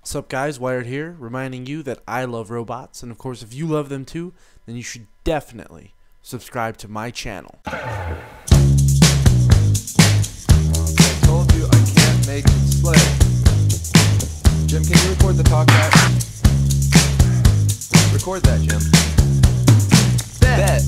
What's up guys, Wired here, reminding you that I love robots, and of course if you love them too, then you should definitely subscribe to my channel. I told you I can't make it slay. Jim, can you record the talk back? Record that, Jim. Bet.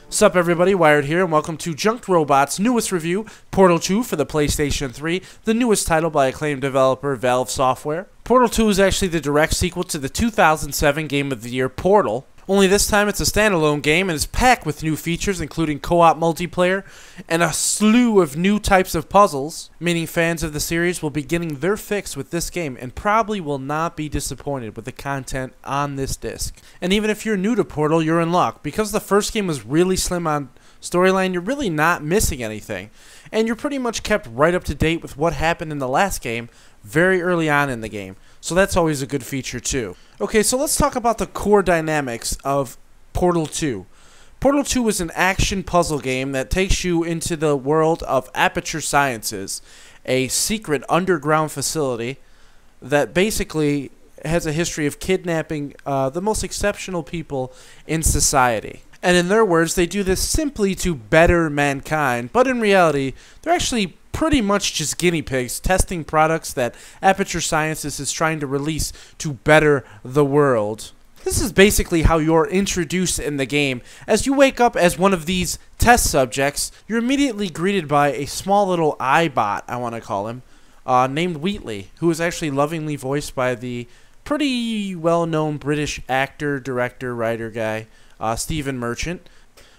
What's up everybody, Wired here, and welcome to Junked Robot's newest review, Portal 2 for the PlayStation 3, the newest title by acclaimed developer Valve Software. Portal 2 is actually the direct sequel to the 2007 Game of the Year Portal, only this time it's a standalone game and is packed with new features including co-op multiplayer and a slew of new types of puzzles, meaning fans of the series will be getting their fix with this game and probably will not be disappointed with the content on this disc. And even if you're new to Portal, you're in luck. Because the first game was really slim on storyline, you're really not missing anything. And you're pretty much kept right up to date with what happened in the last game very early on in the game. So that's always a good feature too. Okay, so let's talk about the core dynamics of Portal 2. Portal 2 is an action puzzle game that takes you into the world of Aperture Sciences, a secret underground facility that basically has a history of kidnapping the most exceptional people in society. And in their words, they do this simply to better mankind, but in reality, they're actually pretty much just guinea pigs testing products that Aperture Sciences is trying to release to better the world. This is basically how you're introduced in the game. As you wake up as one of these test subjects, you're immediately greeted by a small little iBot, I want to call him, named Wheatley, who is actually lovingly voiced by the pretty well-known British actor, director, writer guy, Stephen Merchant.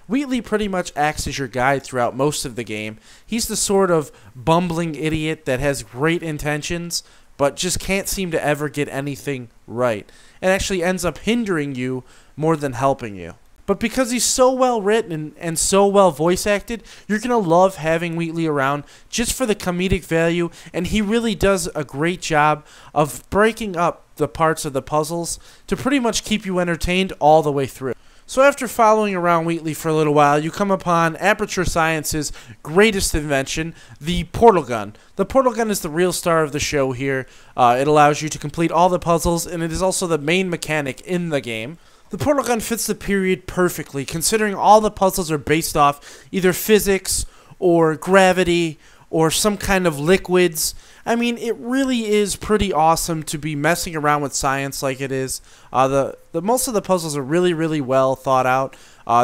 Wheatley pretty much acts as your guide throughout most of the game. He's the sort of bumbling idiot that has great intentions, but just can't seem to ever get anything right, and actually ends up hindering you more than helping you. But because he's so well written and so well voice acted, you're going to love having Wheatley around just for the comedic value, and he really does a great job of breaking up the parts of the puzzles to pretty much keep you entertained all the way through. So after following around Wheatley for a little while, you come upon Aperture Science's greatest invention, the Portal Gun. The Portal Gun is the real star of the show here. It allows you to complete all the puzzles, and it is also the main mechanic in the game. The Portal Gun fits the period perfectly, considering all the puzzles are based off either physics or gravity or some kind of liquids. I mean, it really is pretty awesome to be messing around with science like it is. Most of the puzzles are really well thought out.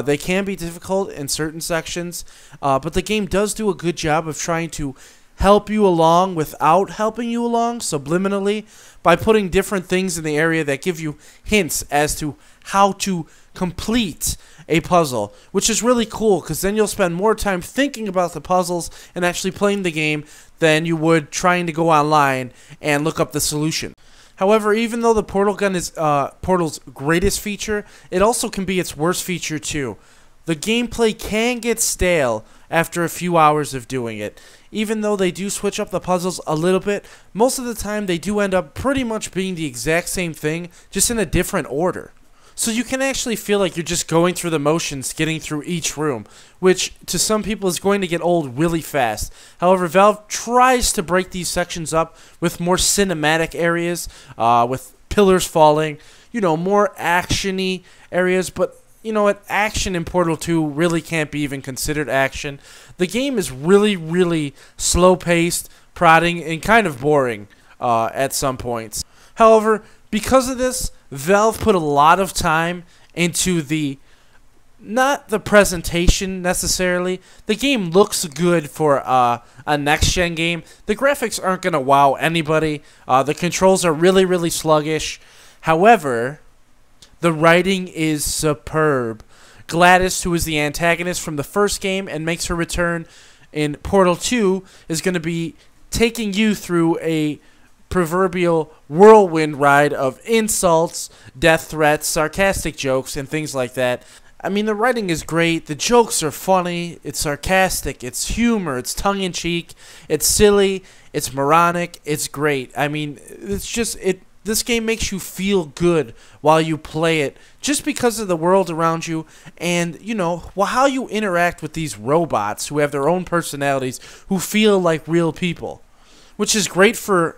They can be difficult in certain sections, but the game does do a good job of trying to help you along without helping you along subliminally by putting different things in the area that give you hints as to how to complete a puzzle, which is really cool because then you'll spend more time thinking about the puzzles and actually playing the game than you would trying to go online and look up the solution. However, even though the Portal Gun is Portal's greatest feature, it also can be its worst feature too. The gameplay can get stale after a few hours of doing it. Even though they do switch up the puzzles a little bit, most of the time they do end up pretty much being the exact same thing, just in a different order. So you can actually feel like you're just going through the motions getting through each room, which to some people is going to get old really fast. However, Valve tries to break these sections up with more cinematic areas, with pillars falling, you know, more action-y areas, but you know what, action in Portal 2 really can't be even considered action. The game is really slow-paced, prodding, and kind of boring at some points. However, because of this, Valve put a lot of time into not the presentation necessarily. The game looks good for a next-gen game. The graphics aren't going to wow anybody. The controls are really sluggish. However, the writing is superb. Gladys, who is the antagonist from the first game and makes her return in Portal 2, is going to be taking you through a proverbial whirlwind ride of insults, death threats, sarcastic jokes, and things like that. I mean, the writing is great, the jokes are funny, it's sarcastic, it's humor, it's tongue-in-cheek, it's silly, it's moronic, it's great. I mean, it's just, This game makes you feel good while you play it just because of the world around you and, you know, how you interact with these robots who have their own personalities, who feel like real people, which is great for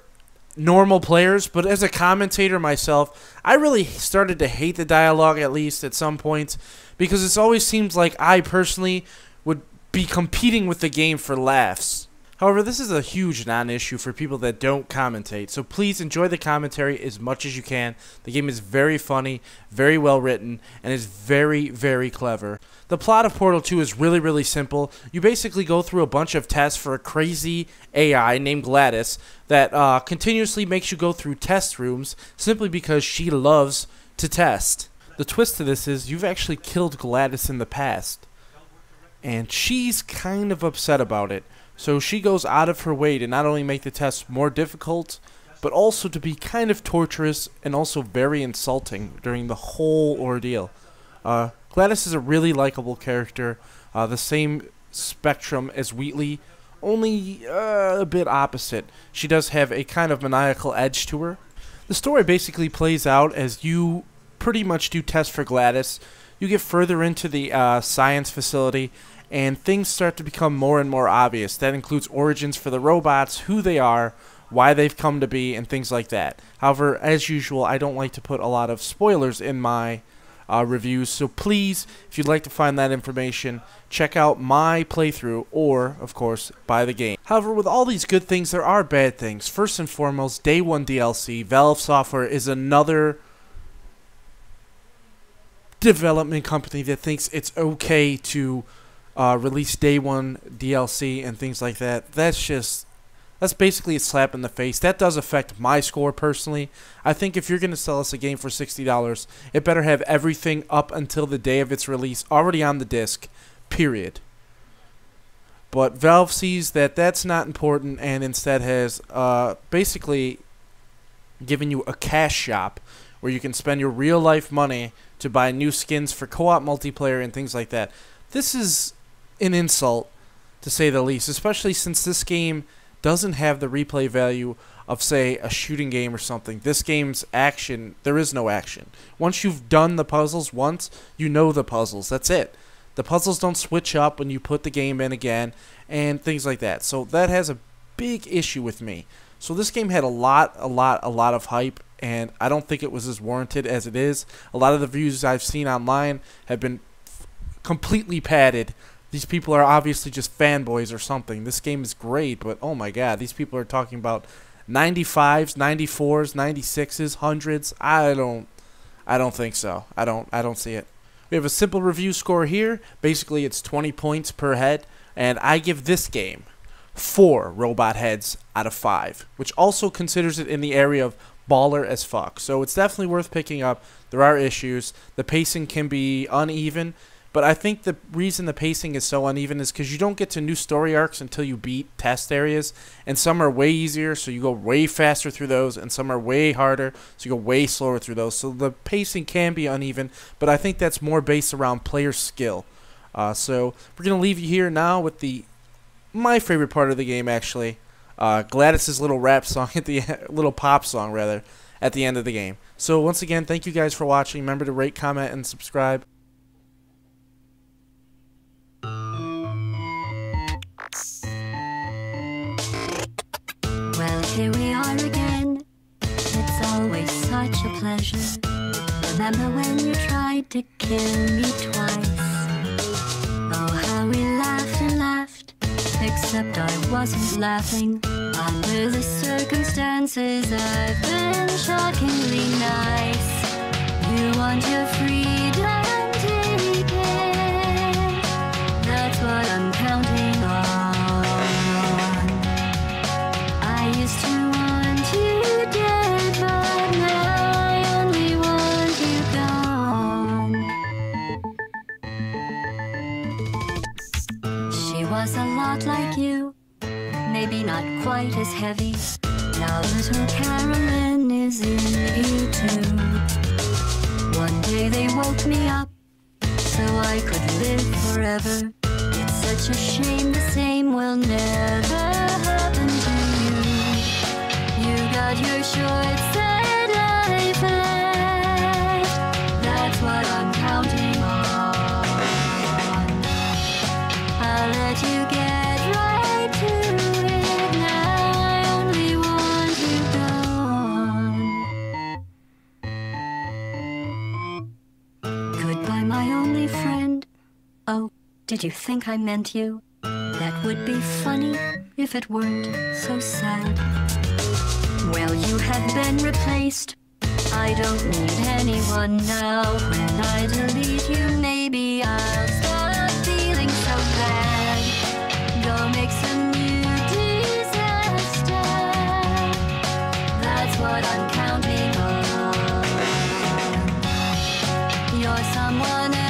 normal players. But as a commentator myself, I really started to hate the dialogue, at least at some points, because it always seems like I personally would be competing with the game for laughs. However, this is a huge non-issue for people that don't commentate, so please enjoy the commentary as much as you can. The game is very funny, very well written, and is very, very clever. The plot of Portal 2 is really, really simple. You basically go through a bunch of tests for a crazy AI named GLaDOS that continuously makes you go through test rooms simply because she loves to test. The twist to this is you've actually killed GLaDOS in the past, and she's kind of upset about it. So she goes out of her way to not only make the test more difficult, but also to be kind of torturous and also very insulting during the whole ordeal. GLaDOS is a really likable character, the same spectrum as Wheatley, only a bit opposite. She does have a kind of maniacal edge to her. The story basically plays out as you pretty much do tests for GLaDOS. You get further into the science facility, and things start to become more and more obvious. That includes origins for the robots, who they are, why they've come to be, and things like that. However, as usual, I don't like to put a lot of spoilers in my reviews, so please, if you'd like to find that information, check out my playthrough or, of course, buy the game. However, with all these good things, there are bad things. First and foremost, Day One DLC. Valve Software is another development company that thinks it's okay to release Day One DLC and things like that. That's basically a slap in the face. That does affect my score personally. I think if you're going to sell us a game for $60, it better have everything up until the day of its release already on the disc, period. But Valve sees that that's not important and instead has basically given you a cash shop where you can spend your real life money to buy new skins for co-op multiplayer and things like that. This is an insult, to say the least, especially since this game doesn't have the replay value of, say, a shooting game or something. This game's action, there is no action. Once you've done the puzzles once, you know the puzzles. That's it. The puzzles don't switch up when you put the game in again and things like that. So that has a big issue with me. So this game had a lot of hype, and I don't think it was as warranted as it is. A lot of the views I've seen online have been completely padded. These people are obviously just fanboys or something. This game is great, but oh my god, these people are talking about 95s, 94s, 96s, 100s. I don't think so. I don't see it. We have a simple review score here. Basically, it's 20 points per head, and I give this game 4 robot heads out of 5, which also considers it in the area of baller as fuck. So it's definitely worth picking up. There are issues. The pacing can be uneven, but I think the reason the pacing is so uneven is because you don't get to new story arcs until you beat test areas, and some are way easier, so you go way faster through those, and some are way harder, so you go way slower through those. So the pacing can be uneven, but I think that's more based around player skill. So we're going to leave you here now with my favorite part of the game, actually. GLaDOS's little rap song at the little pop song, rather, at the end of the game. So once again, thank you guys for watching. Remember to rate, comment, and subscribe. Well, here we are again. It's always such a pleasure. Remember when you tried to kill me twice? Oh, how we laughed and laughed. Except I wasn't laughing. Under the circumstances, I've been shockingly nice. You want your freedom, take it. That's what I'm counting on. I used to want you dead, but now I only want you gone. She was a lot like you, maybe not quite as heavy. Now little Carolyn is in you too. One day they woke me up so I could live forever. It's such a shame the same will never happen to you. You got your short set only friend. Oh, did you think I meant you? That would be funny if it weren't so sad. Well, you have been replaced. I don't need anyone now. When I delete you, maybe I'll stop feeling so bad. Go make some new disaster. That's what I'm counting on. You're someone